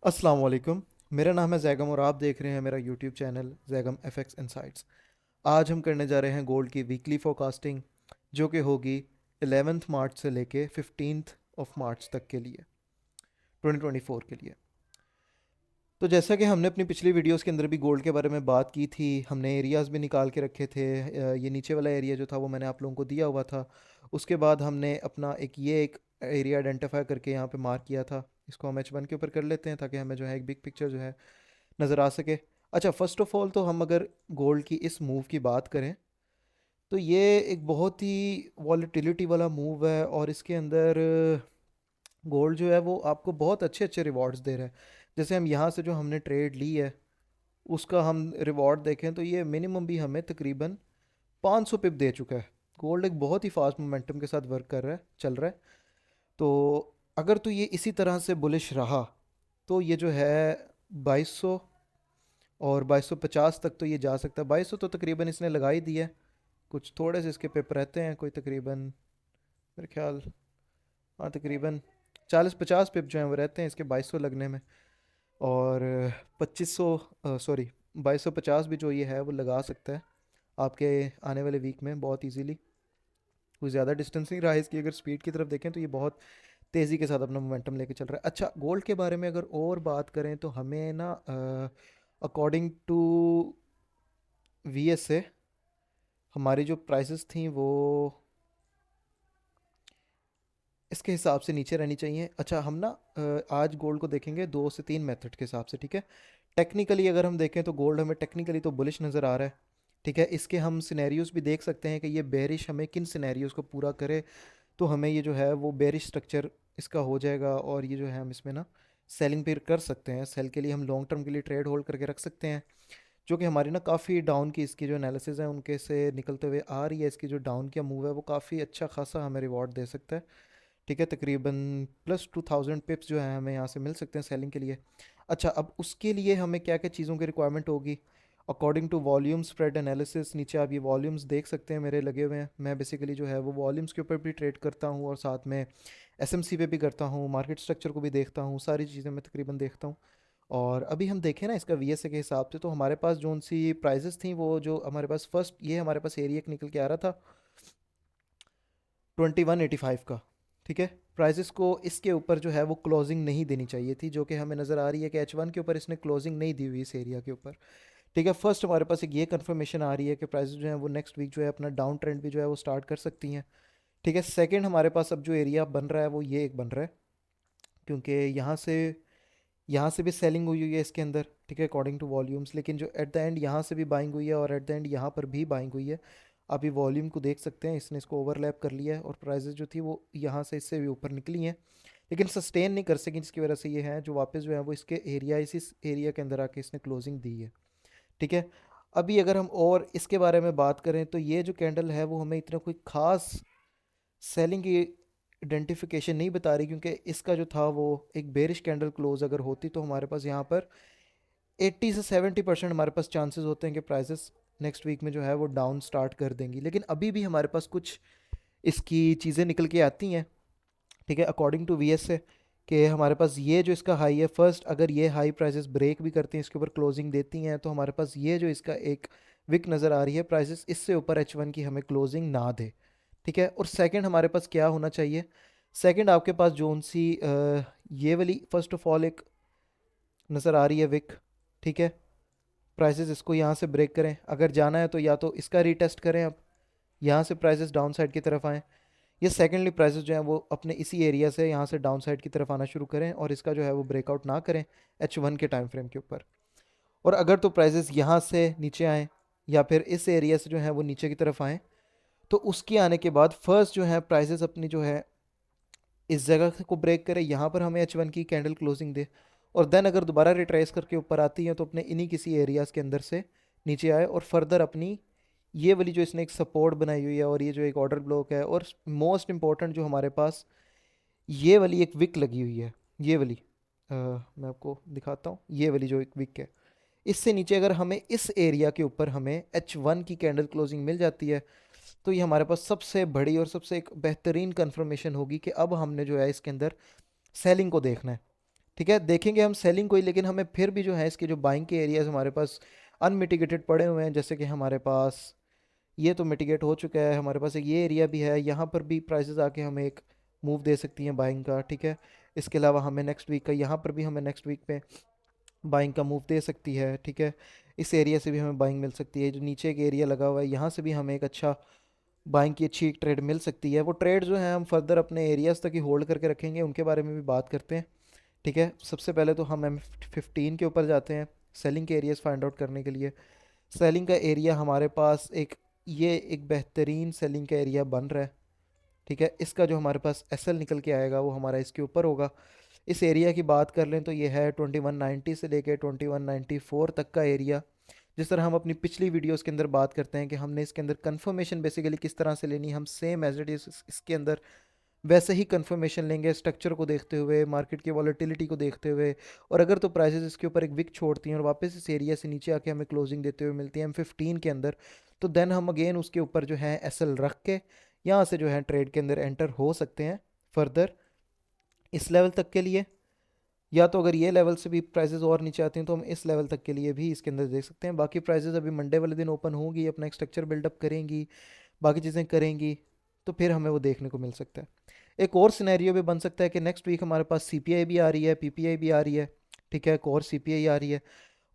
अस्सलाम वालेकुम। मेरा नाम है जैगम और आप देख रहे हैं मेरा YouTube channel Zaigham FX insights. आज हम करने जा रहे हैं गोल्ड की वीकली फोरकास्टिंग, जो कि होगी 11 मार्च से लेके 15 मार्च तक के लिए, 2024 के लिए। तो जैसा कि हमने अपनी पिछली वीडियोस के अंदर भी गोल्ड के बारे में बात की थी, हमने एरियाज़ भी निकाल के रखे थे। ये नीचे वाला एरिया जो था वो मैंने आप लोगों को दिया हुआ था। उसके बाद हमने अपना एक एरिया आइडेंटिफाई करके यहाँ पे मार्क किया था। इसको हम H1 के ऊपर कर लेते हैं ताकि हमें जो है एक बिग पिक्चर जो है नज़र आ सके। अच्छा, फ़र्स्ट ऑफ़ ऑल तो हम अगर गोल्ड की इस मूव की बात करें तो ये एक बहुत ही वॉलेटिलिटी वाला मूव है, और इसके अंदर गोल्ड जो है वो आपको बहुत अच्छे अच्छे रिवॉर्ड्स दे रहा है। जैसे हम यहाँ से जो हमने ट्रेड ली है उसका हम रिवॉर्ड देखें तो ये मिनिमम भी हमें तकरीबन 500 पिप दे चुका है। गोल्ड एक बहुत ही फास्ट मोमेंटम के साथ वर्क कर रहा है, चल रहा है। तो अगर तो ये इसी तरह से बुलिश रहा तो ये जो है 2200 और 2250 तक तो ये जा सकता है। 2200 तो तकरीबन इसने लगा ही दिया है। कुछ थोड़े से इसके पेपर रहते हैं, कोई तकरीबन मेरे ख्याल, हाँ तकरीबन 40-50 पिप जो हैं वो रहते हैं इसके 2200 लगने में। और 2500 सॉरी 2250 भी जो ये है वो लगा सकता है आपके आने वाले वीक में बहुत इजीली। कोई ज़्यादा डिस्टेंस नहीं रहा है इसकी। अगर स्पीड की तरफ देखें तो ये बहुत तेज़ी के साथ अपना मोमेंटम लेके चल रहा है। अच्छा, गोल्ड के बारे में अगर और बात करें तो हमें ना अकॉर्डिंग टू VS से हमारी जो प्राइसेस थी वो इसके हिसाब से नीचे रहनी चाहिए। अच्छा, हम ना आज गोल्ड को देखेंगे 2 से 3 मेथड के हिसाब से, ठीक है। टेक्निकली अगर हम देखें तो गोल्ड हमें टेक्निकली तो बुलिश नज़र आ रहा है, ठीक है। इसके हम सिनेरियोज भी देख सकते हैं कि ये बेरिश हमें किन सिनेरियोज को पूरा करे तो हमें ये जो है वो बेरिश स्ट्रक्चर इसका हो जाएगा, और ये जो है हम इसमें ना सेलिंग पे कर सकते हैं। सेल के लिए हम लॉन्ग टर्म के लिए ट्रेड होल्ड करके रख सकते हैं, जो कि हमारी ना काफ़ी डाउन की इसकी जो एनालिसिस है उनके से निकलते हुए आ रही है। इसकी जो डाउन का मूव है वो काफ़ी अच्छा खासा हमें रिवॉर्ड दे सकता है, ठीक है। तकरीबन +2000 पिप्स जो है हमें यहाँ से मिल सकते हैं सेलिंग के लिए। अच्छा, अब उसके लिए हमें क्या क्या चीज़ों की रिक्वायरमेंट होगी according to volume spread analysis. नीचे आप ये वॉल्यूम्स देख सकते हैं मेरे लगे हुए हैं। मैं बेसिकली जो है वो वॉल्यूम्स के ऊपर भी ट्रेड करता हूँ और साथ में SMC पे भी करता हूँ, मार्केट स्ट्रक्चर को भी देखता हूँ, सारी चीज़ें मैं तकरीबन देखता हूँ। और अभी हम देखें ना इसका VSA के हिसाब से तो हमारे पास जोन सी प्राइजेस थी वो जो हमारे पास फर्स्ट ये हमारे पास एरिया निकल के आ रहा था 2185 का, ठीक है। प्राइजेस को इसके ऊपर जो है वो क्लोजिंग नहीं देनी चाहिए थी, जो कि हमें नज़र आ रही है कि H1 के ऊपर इसने क्लोजिंग नहीं दी हुई इस एरिया के ऊपर, ठीक है। फर्स्ट हमारे पास एक ये कंफर्मेशन आ रही है कि प्राइसेस जो है वो नेक्स्ट वीक जो है अपना डाउन ट्रेंड भी जो है वो स्टार्ट कर सकती हैं, ठीक है। सेकंड हमारे पास अब जो एरिया बन रहा है वो ये एक बन रहा है, क्योंकि यहाँ से भी सेलिंग हुई हुई है इसके अंदर, ठीक है, अकॉर्डिंग टू वॉल्यूम्स। लेकिन जो एट द एंड यहाँ से भी बाइंग हुई है और एट द एंड यहाँ पर भी बाइंग हुई है। आप ये वॉल्यूम को देख सकते हैं, इसने इसको ओवरलैप कर लिया है और प्राइसेस जो थी वो यहाँ से इससे भी ऊपर निकली हैं, लेकिन सस्टेन नहीं कर सकी, जिसकी वजह से ये है जो वापस जो है वो इसके एरिया इसी एरिया के अंदर आके इसने क्लोजिंग दी है, ठीक है। अभी अगर हम और इसके बारे में बात करें तो ये जो कैंडल है वो हमें इतना कोई ख़ास सेलिंग की आइडेंटिफिकेशन नहीं बता रही, क्योंकि इसका जो था वो एक बेरिश कैंडल क्लोज अगर होती तो हमारे पास यहाँ पर 80 से 70% हमारे पास चांसेस होते हैं कि प्राइसेस नेक्स्ट वीक में जो है वो डाउन स्टार्ट कर देंगी। लेकिन अभी भी हमारे पास कुछ इसकी चीज़ें निकल के आती हैं, ठीक है, अकॉर्डिंग टू VS से, कि हमारे पास ये जो इसका हाई है फर्स्ट, अगर ये हाई प्राइसेस ब्रेक भी करती हैं इसके ऊपर क्लोजिंग देती हैं तो हमारे पास ये जो इसका एक विक नज़र आ रही है प्राइसेस इससे ऊपर H1 की हमें क्लोजिंग ना दे, ठीक है। और सेकंड हमारे पास क्या होना चाहिए, सेकंड आपके पास जोन सी ये वाली फर्स्ट ऑफ ऑल एक नज़र आ रही है विक, ठीक है। प्राइसेस इसको यहाँ से ब्रेक करें, अगर जाना है तो या तो इसका रीटेस्ट करें, अब यहाँ से प्राइसेस डाउन साइड की तरफ आएँ, ये सेकेंडली प्राइसेस जो हैं वो अपने इसी एरिया से यहाँ से डाउन साइड की तरफ आना शुरू करें और इसका जो है वो ब्रेकआउट ना करें H1 के टाइम फ्रेम के ऊपर। और अगर तो प्राइसेस यहाँ से नीचे आएँ या फिर इस एरिया से जो है वो नीचे की तरफ आएँ, तो उसके आने के बाद फर्स्ट जो है प्राइसेस अपनी जो है इस जगह को ब्रेक करे, यहाँ पर हमें H1 की कैंडल क्लोजिंग दे, और देन अगर दोबारा रिट्रेस करके ऊपर आती है तो अपने इन्हीं किसी एरियाज़ के अंदर से नीचे आए और फर्दर अपनी ये वाली जो इसने एक सपोर्ट बनाई हुई है और ये जो एक ऑर्डर ब्लॉक है, और मोस्ट इंपॉर्टेंट जो हमारे पास ये वाली एक विक लगी हुई है, ये वाली मैं आपको दिखाता हूँ, ये वाली जो एक विक है इससे नीचे अगर हमें इस एरिया के ऊपर हमें H1 की कैंडल क्लोजिंग मिल जाती है तो ये हमारे पास सबसे बड़ी और सबसे एक बेहतरीन कंफर्मेशन होगी कि अब हमने जो है इसके अंदर सेलिंग को देखना है। ठीक है, देखेंगे हम सेलिंग को ही, लेकिन हमें फिर भी जो है इसके जो बाइंग के एरियाज हमारे पास अनमिटिगेटेड पड़े हुए हैं, जैसे कि हमारे पास ये तो मिटिगेट हो चुका है, हमारे पास एक ये एरिया भी है, यहाँ पर भी प्राइसेस आके हमें एक मूव दे सकती हैं बाइंग का। ठीक है, इसके अलावा हमें नेक्स्ट वीक का, यहाँ पर भी हमें नेक्स्ट वीक पे बाइंग का मूव दे सकती है। ठीक है, इस एरिया से भी हमें बाइंग मिल सकती है, जो नीचे एक एरिया लगा हुआ है यहाँ से भी हमें एक अच्छा बाइंग की अच्छी एक ट्रेड मिल सकती है। वो ट्रेड जो है हम फर्दर अपने एरियाज तक ही होल्ड करके रखेंगे, उनके बारे में भी बात करते हैं। ठीक है, सबसे पहले तो हम M15 के ऊपर जाते हैं सेलिंग के एरियाज फाइंड आउट करने के लिए। सेलिंग का एरिया हमारे पास ये एक बेहतरीन सेलिंग का एरिया बन रहा है। ठीक है, इसका जो हमारे पास एसएल निकल के आएगा वो हमारा इसके ऊपर होगा। इस एरिया की बात कर लें तो ये है 2190 से लेके 2194 तक का एरिया। जिस तरह हम अपनी पिछली वीडियोस के अंदर बात करते हैं कि हमने इसके अंदर कंफर्मेशन बेसिकली किस तरह से लेनी, हम सेम एज इट इज़ इसके अंदर वैसे ही कंफर्मेशन लेंगे, स्ट्रक्चर को देखते हुए, मार्केट की वॉलेटिलिटी को देखते हुए, और अगर तो प्राइसेस इसके ऊपर एक विक छोड़ती हैं और वापस इस एरिया से नीचे आके हमें क्लोजिंग देते हुए मिलती है M15 के अंदर, तो देन हम अगेन उसके ऊपर जो है एसएल रख के यहाँ से जो है ट्रेड के अंदर एंटर हो सकते हैं फर्दर इस लेवल तक के लिए। या तो अगर ये लेवल से भी प्राइसेस और नीचे आती हैं तो हम इस लेवल तक के लिए भी इसके अंदर देख सकते हैं। बाकी प्राइसेस अभी मंडे वाले दिन ओपन होंगी, अपना एक स्ट्रक्चर बिल्डअप करेंगी, बाकी चीज़ें करेंगी, तो फिर हमें वो देखने को मिल सकता है। एक और सिनेरियो भी बन सकता है कि नेक्स्ट वीक हमारे पास सीपीआई भी आ रही है, पीपीआई भी आ रही है। ठीक है, एक और सीपीआई आ रही है,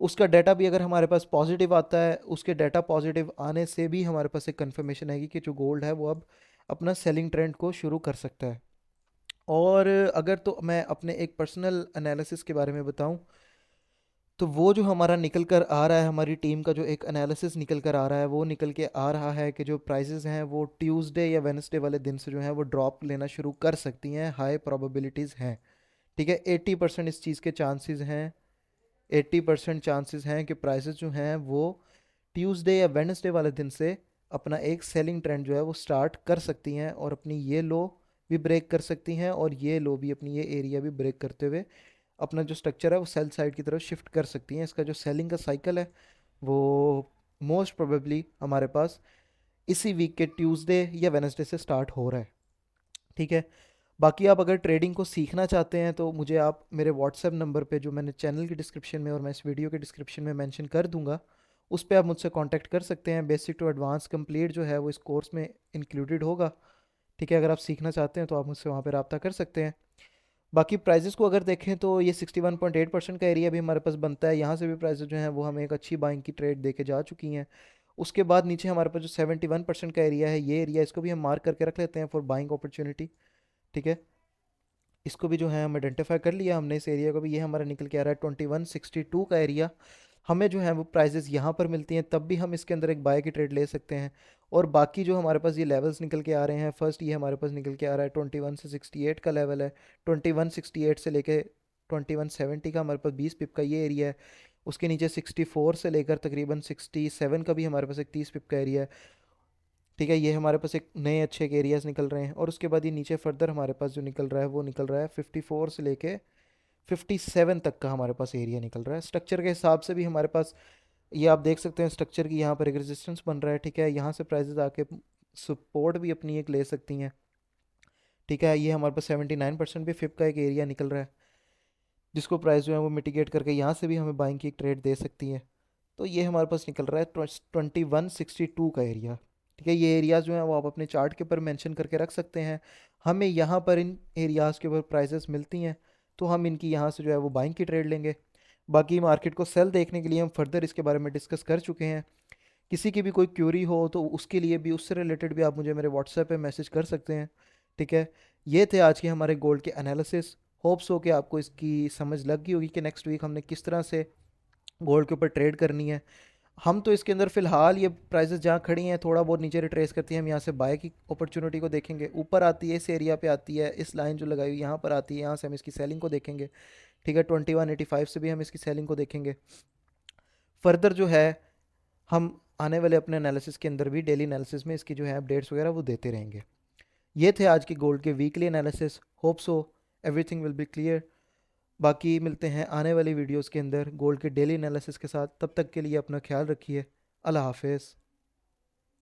उसका डाटा भी अगर हमारे पास पॉजिटिव आता है, उसके डाटा पॉजिटिव आने से भी हमारे पास एक कंफर्मेशन आएगी कि जो गोल्ड है वो अब अपना सेलिंग ट्रेंड को शुरू कर सकता है। और अगर तो मैं अपने एक पर्सनल एनालिसिस के बारे में बताऊं, तो वो जो हमारा निकल कर आ रहा है, हमारी टीम का जो एक एनालिसिस निकल कर आ रहा है, वो निकल के आ रहा है कि जो प्राइसेस हैं वो ट्यूसडे या वेडनेसडे वाले दिन से जो है वो ड्रॉप लेना शुरू कर सकती हैं, हाई प्रोबेबिलिटीज़ हैं। ठीक है, 80% इस चीज़ के चांसेस हैं, 80% चांसेस हैं कि प्राइसेस जो हैं वो ट्यूसडे या वेडनेसडे वाले दिन से अपना एक सेलिंग ट्रेंड जो है वो स्टार्ट कर सकती हैं, और अपनी ये लो भी ब्रेक कर सकती हैं, और ये लो भी, अपनी ये एरिया भी ब्रेक करते हुए अपना जो स्ट्रक्चर है वो सेल साइड की तरफ शिफ्ट कर सकती हैं। इसका जो सेलिंग का साइकिल है वो मोस्ट प्रोबेबली हमारे पास इसी वीक के ट्यूसडे या वेडनेसडे से स्टार्ट हो रहा है। ठीक है, बाकी आप अगर ट्रेडिंग को सीखना चाहते हैं तो मुझे आप मेरे व्हाट्सएप नंबर पे, जो मैंने चैनल की डिस्क्रिप्शन में और मैं इस वीडियो के डिस्क्रिप्शन में मेंशन कर दूंगा, उस पर आप मुझसे कांटेक्ट कर सकते हैं। बेसिक टू एडवांस कंप्लीट जो है वो इस कोर्स में इंक्लूडेड होगा। ठीक है, अगर आप सीखना चाहते हैं तो आप मुझसे वहाँ पर रब्ता कर सकते हैं। बाकी प्राइजेस को अगर देखें तो ये 61.8% का एरिया भी हमारे पास बनता है, यहाँ से भी प्राइसेस जो हैं वो हमें एक अच्छी बाइंग की ट्रेड दे के जा चुकी हैं। उसके बाद नीचे हमारे पास जो 71% का एरिया है, ये एरिया इसको भी हम मार्क करके रख लेते हैं फॉर बाइंग अपॉर्चुनिटी। ठीक है, इसको भी जो है हम आइडेंटिफाई कर लिया हमने, इस एरिया को भी। ये हमारा निकल के आ रहा है 2162 का एरिया। हमें जो है वो प्राइजेस यहाँ पर मिलती हैं, तब भी हम इसके अंदर एक बाय की ट्रेड ले सकते हैं। और बाकी जो हमारे पास ये लेवल्स निकल के आ रहे हैं, फर्स्ट ये हमारे पास निकल के आ रहा है 21 से 68 का लेवल है, 2168 से लेके 2170 का हमारे पास 20 पिप का ये एरिया है। उसके नीचे 64 से लेकर तकरीबन 67 का भी हमारे पास एक 30 पिप का एरिया है। ठीक है, ये हमारे पास एक नए अच्छे एक एरियाज निकल रहे हैं। और उसके बाद ये नीचे फर्दर हमारे पास जो निकल रहा है वो निकल रहा है 54 से लेके 57 तक का हमारे पास एरिया निकल रहा है। स्ट्रक्चर के हिसाब से भी हमारे पास ये आप देख सकते हैं, स्ट्रक्चर की यहाँ पर एक रेजिस्टेंस बन रहा है। ठीक है, यहाँ से प्राइसेस आके सपोर्ट भी अपनी एक ले सकती हैं। ठीक है, ये हमारे पास 79% भी फिप का एक एरिया निकल रहा है, जिसको प्राइस जो है वो मिटिगेट करके यहाँ से भी हमें बाइंग की एक ट्रेड दे सकती है। तो ये हमारे पास निकल रहा है 2162 का एरिया। ठीक है, ये एरियाज जो हैं वो आप अपने चार्ट के ऊपर मेंशन करके रख सकते हैं। हमें यहाँ पर इन एरियाज़ के ऊपर प्राइसेस मिलती हैं, तो हम इनकी यहाँ से जो है वो बाइंग की ट्रेड लेंगे। बाकी मार्केट को सेल देखने के लिए हम फर्दर इसके बारे में डिस्कस कर चुके हैं। किसी की भी कोई क्यूरी हो तो उसके लिए भी, उससे रिलेटेड भी आप मुझे मेरे व्हाट्सएप पे मैसेज कर सकते हैं। ठीक है, ये थे आज के हमारे गोल्ड के एनालिसिस। होप्स हो कि आपको इसकी समझ लग गई होगी कि नेक्स्ट वीक हमने किस तरह से गोल्ड के ऊपर ट्रेड करनी है। हम तो इसके अंदर फ़िलहाल ये प्राइसेस जहाँ खड़ी हैं थोड़ा बहुत नीचे रिट्रेस करती हैं, हम यहाँ से बाय की अपॉर्चुनिटी को देखेंगे। ऊपर आती है, इस एरिया पे आती है, इस लाइन जो लगाई हुई यहाँ पर आती है, यहाँ से हम इसकी सेलिंग को देखेंगे। ठीक है, 2185 से भी हम इसकी सेलिंग को देखेंगे। फर्दर जो है हम आने वाले अपने एनालिसिस के अंदर भी, डेली एनालिसिस में इसकी जो है अपडेट्स वगैरह वो देते रहेंगे। ये थे आज की गोल्ड के weekly analysis. Hope so everything will be clear. बाकी मिलते हैं आने वाली वीडियोस के अंदर गोल्ड के डेली एनालिसिस के साथ। तब तक के लिए अपना ख्याल रखिए। अल्लाह हाफिज़।